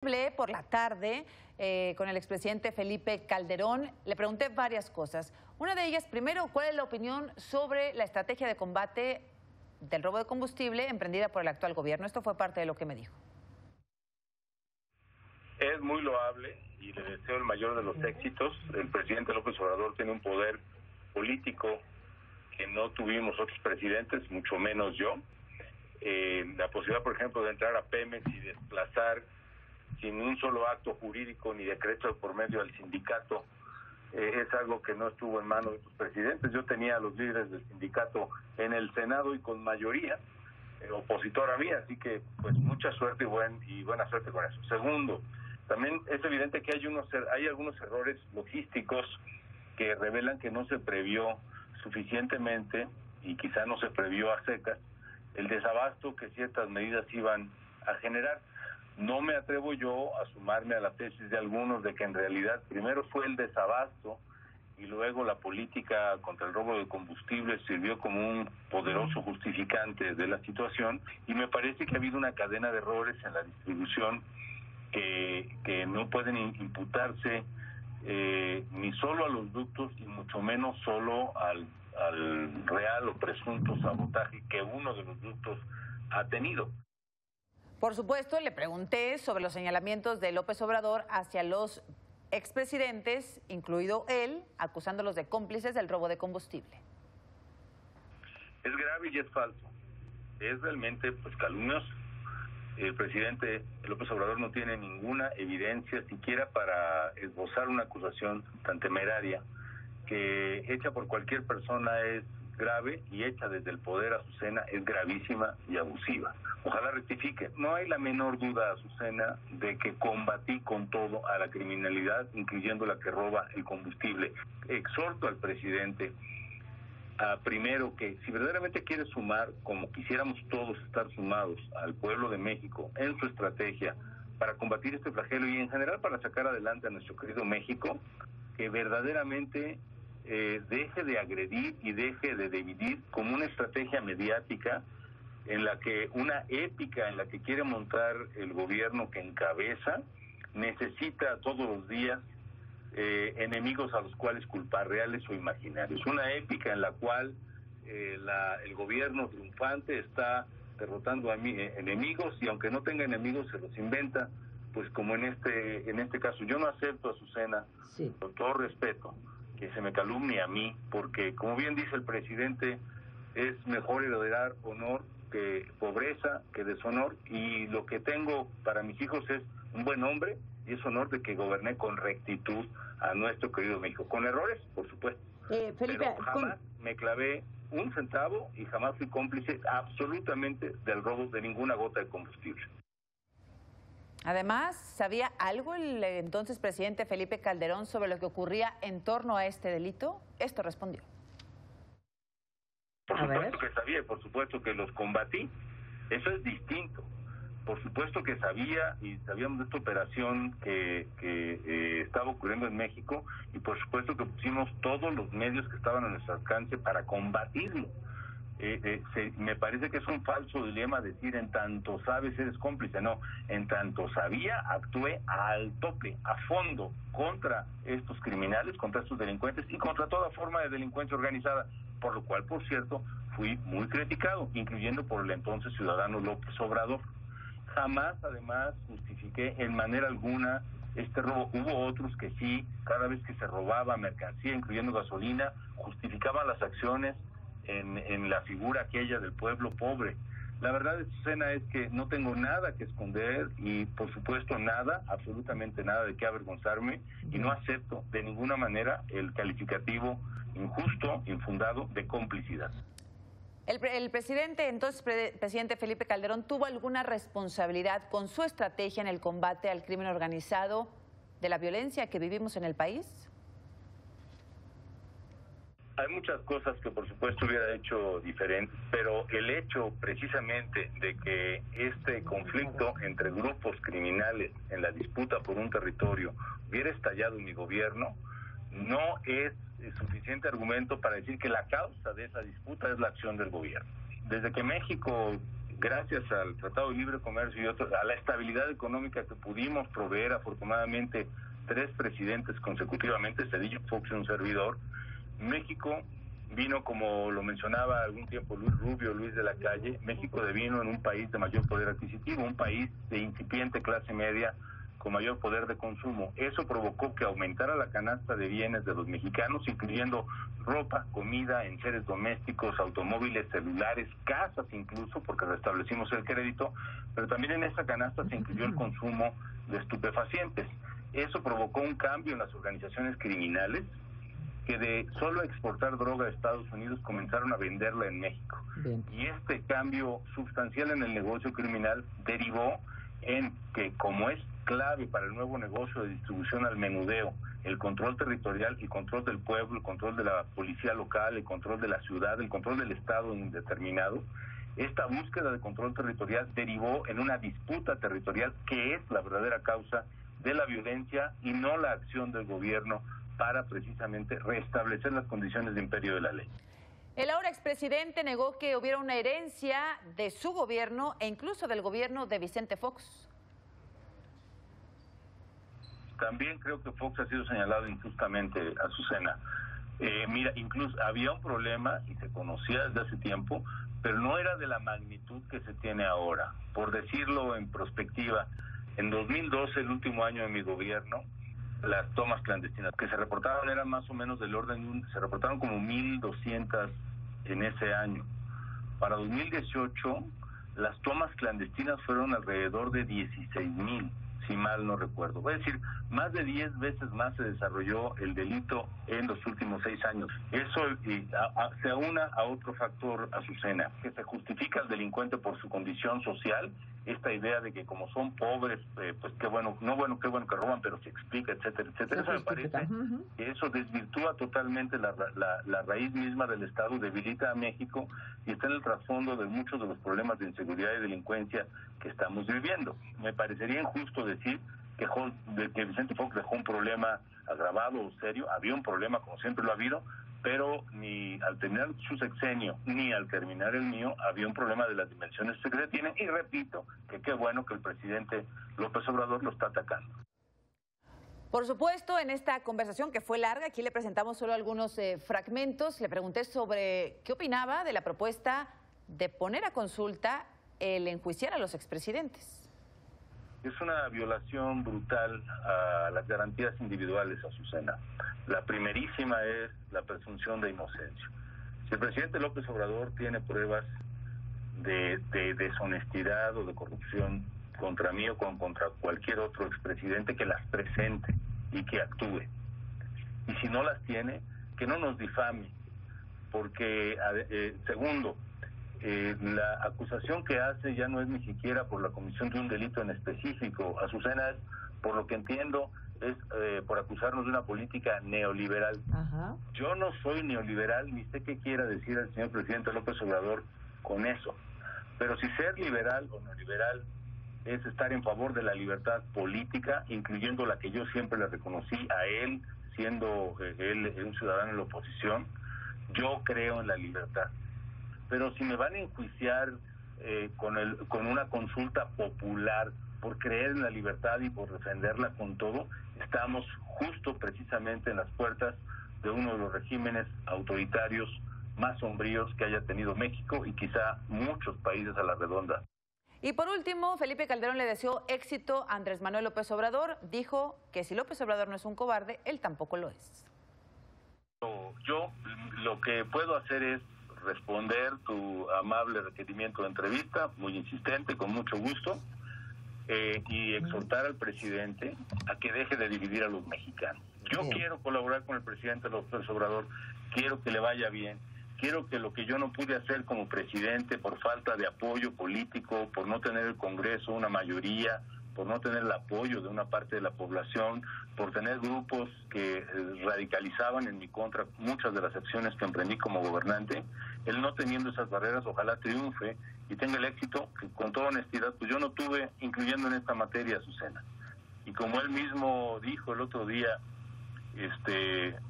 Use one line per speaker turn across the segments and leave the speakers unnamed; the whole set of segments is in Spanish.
Hablé por la tarde con el expresidente Felipe Calderón, le pregunté varias cosas. Una de ellas, primero, ¿cuál es la opinión sobre la estrategia de combate del robo de combustible emprendida por el actual gobierno? Esto fue parte de lo que me dijo.
Es muy loable y le deseo el mayor de los éxitos. El presidente López Obrador tiene un poder político que no tuvimos otros presidentes, mucho menos yo. La posibilidad, por ejemplo, de entrar a Pemex y desplazar sin un solo acto jurídico ni decreto por medio del sindicato, es algo que no estuvo en manos de sus presidentes. Yo tenía a los líderes del sindicato en el Senado y con mayoría opositora a mí, así que pues mucha suerte y buena suerte con eso. Segundo, también es evidente que hay algunos errores logísticos que revelan que no se previó suficientemente y quizá no se previó a secas el desabasto que ciertas medidas iban a generar. No me atrevo yo a sumarme a la tesis de algunos de que en realidad primero fue el desabasto y luego la política contra el robo de combustible sirvió como un poderoso justificante de la situación, y me parece que ha habido una cadena de errores en la distribución que no pueden imputarse ni solo a los ductos y mucho menos solo al real o presunto sabotaje que uno de los ductos ha tenido.
Por supuesto, le pregunté sobre los señalamientos de López Obrador hacia los expresidentes, incluido él, acusándolos de cómplices del robo de combustible.
Es grave y es falso. Es realmente calumnioso. El presidente López Obrador no tiene ninguna evidencia siquiera para esbozar una acusación tan temeraria, que hecha por cualquier persona es grave y hecha desde el poder, Azucena, es gravísima y abusiva. Ojalá rectifique. No hay la menor duda, Azucena, de que combatí con todo a la criminalidad, incluyendo la que roba el combustible. Exhorto al presidente a, primero, que si verdaderamente quiere sumar, como quisiéramos todos estar sumados al pueblo de México en su estrategia para combatir este flagelo y en general para sacar adelante a nuestro querido México, que verdaderamente deje de agredir y deje de dividir como una estrategia mediática una épica en la que quiere montar el gobierno que encabeza. Necesita todos los días enemigos a los cuales culpar, reales o imaginarios. Una épica en la cual el gobierno triunfante está derrotando a enemigos, y aunque no tenga enemigos se los inventa, pues como en este caso. Yo no acepto, Azucena, sí, con todo respeto, que se me calumnie a mí, porque como bien dice el presidente, es mejor heredar honor que pobreza, que deshonor, y lo que tengo para mis hijos es un buen nombre y es honor de que goberné con rectitud a nuestro querido México. Con errores, por supuesto,
Felipe,
pero jamás me clavé un centavo y jamás fui cómplice absolutamente del robo de ninguna gota de combustible.
Además, ¿sabía algo el entonces presidente Felipe Calderón sobre lo que ocurría en torno a este delito? Esto respondió.
Por supuesto que sabía, por supuesto que los combatí. Eso es distinto. Por supuesto que sabía, y sabíamos de esta operación que estaba ocurriendo en México, y por supuesto que pusimos todos los medios que estaban a nuestro alcance para combatirlo. Me parece que es un falso dilema decir en tanto sabes eres cómplice. No, en tanto sabía, actué al tope, a fondo, contra estos criminales, contra estos delincuentes y contra toda forma de delincuencia organizada, por lo cual, por cierto, fui muy criticado, incluyendo por el entonces ciudadano López Obrador. Jamás, además, justifiqué en manera alguna este robo. Hubo otros que sí, cada vez que se robaba mercancía, incluyendo gasolina, justificaban las acciones en la figura aquella del pueblo pobre. La verdad, Azucena, es que no tengo nada que esconder y, por supuesto, nada, absolutamente nada de qué avergonzarme, y no acepto de ninguna manera el calificativo injusto, infundado de complicidad.
El presidente, entonces presidente Felipe Calderón, ¿tuvo alguna responsabilidad con su estrategia en el combate al crimen organizado de la violencia que vivimos en el país?
Hay muchas cosas que por supuesto hubiera hecho diferente, pero el hecho precisamente de que este conflicto entre grupos criminales en la disputa por un territorio hubiera estallado en mi gobierno no es suficiente argumento para decir que la causa de esa disputa es la acción del gobierno. Desde que México gracias al Tratado de Libre Comercio y a la estabilidad económica que pudimos proveer, afortunadamente, 3 presidentes consecutivamente, Cedillo, Fox y un servidor, México vino, como lo mencionaba algún tiempo Luis Rubio, Luis de la Calle, México devino en un país de mayor poder adquisitivo, un país de incipiente clase media con mayor poder de consumo. Eso provocó que aumentara la canasta de bienes de los mexicanos, incluyendo ropa, comida, enseres domésticos, automóviles, celulares, casas incluso, porque restablecimos el crédito, pero también en esa canasta se incluyó el consumo de estupefacientes. Eso provocó un cambio en las organizaciones criminales, que de solo exportar droga a Estados Unidos comenzaron a venderla en México. Bien. Y este cambio sustancial en el negocio criminal derivó en que, como es clave para el nuevo negocio de distribución al menudeo, el control territorial, el control del pueblo, el control de la policía local, el control de la ciudad, el control del Estado indeterminado, esta búsqueda de control territorial derivó en una disputa territorial que es la verdadera causa de la violencia y no la acción del gobierno para precisamente restablecer las condiciones de imperio de la ley.
El ahora expresidente negó que hubiera una herencia de su gobierno e incluso del gobierno de Vicente Fox.
También creo que Fox ha sido señalado injustamente, Azucena. Mira, incluso había un problema y se conocía desde hace tiempo, pero no era de la magnitud que se tiene ahora. Por decirlo en perspectiva, en 2012, el último año de mi gobierno, las tomas clandestinas que se reportaron eran más o menos del orden, se reportaron como 1,200 en ese año. Para 2018, las tomas clandestinas fueron alrededor de 16,000, si mal no recuerdo. Es decir, más de 10 veces más se desarrolló el delito en los últimos 6 años. Eso se aúna a otro factor, Azucena, que se justifica al delincuente por su condición social, esta idea de que como son pobres, pues qué bueno que roban, pero se explica, etcétera, etcétera. Eso me parece que eso desvirtúa totalmente la raíz misma del Estado, debilita a México y está en el trasfondo de muchos de los problemas de inseguridad y delincuencia que estamos viviendo. Me parecería injusto decir que Vicente Fox dejó un problema agravado o serio. Había un problema, como siempre lo ha habido, pero ni al terminar su sexenio ni al terminar el mío había un problema de las dimensiones que se tienen, y repito que qué bueno que el presidente López Obrador lo está atacando.
Por supuesto, en esta conversación que fue larga, aquí le presentamos solo algunos fragmentos, le pregunté sobre qué opinaba de la propuesta de poner a consulta el enjuiciar a los expresidentes.
Es una violación brutal a las garantías individuales, Azucena. La primerísima es la presunción de inocencia. Si el presidente López Obrador tiene pruebas de deshonestidad o de corrupción contra mí o contra cualquier otro expresidente, que las presente y que actúe. Y si no las tiene, que no nos difame, porque, segundo, la acusación que hace ya no es ni siquiera por la comisión de un delito en específico. Azucena, por lo que entiendo, es por acusarnos de una política neoliberal. Ajá. Yo no soy neoliberal, ni sé qué quiera decir el señor presidente López Obrador con eso. Pero si ser liberal o neoliberal es estar en favor de la libertad política, incluyendo la que yo siempre le reconocí a él, siendo él un ciudadano en la oposición, yo creo en la libertad. Pero si me van a enjuiciar con una consulta popular por creer en la libertad y por defenderla con todo, estamos justo precisamente en las puertas de uno de los regímenes autoritarios más sombríos que haya tenido México y quizá muchos países a la redonda.
Y por último, Felipe Calderón le deseó éxito a Andrés Manuel López Obrador. Dijo que si López Obrador no es un cobarde, él tampoco lo es.
Yo lo que puedo hacer es responder tu amable requerimiento de entrevista, muy insistente, con mucho gusto, y exhortar al presidente a que deje de dividir a los mexicanos. Yo quiero colaborar con el presidente López Obrador, quiero que le vaya bien, quiero que lo que yo no pude hacer como presidente por falta de apoyo político, por no tener el Congreso, una mayoría, por no tener el apoyo de una parte de la población, por tener grupos que radicalizaban en mi contra muchas de las acciones que emprendí como gobernante, él no teniendo esas barreras, ojalá triunfe y tenga el éxito que con toda honestidad pues yo no tuve, incluyendo en esta materia, Azucena. Y como él mismo dijo el otro día,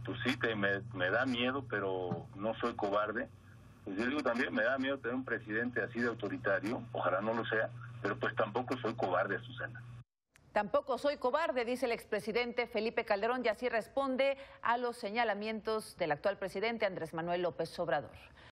pues sí, me da miedo, pero no soy cobarde, Pues yo digo también, me da miedo tener un presidente así de autoritario, ojalá no lo sea, pero pues tampoco soy cobarde, Susana.
Tampoco soy cobarde, dice el expresidente Felipe Calderón, y así responde a los señalamientos del actual presidente Andrés Manuel López Obrador.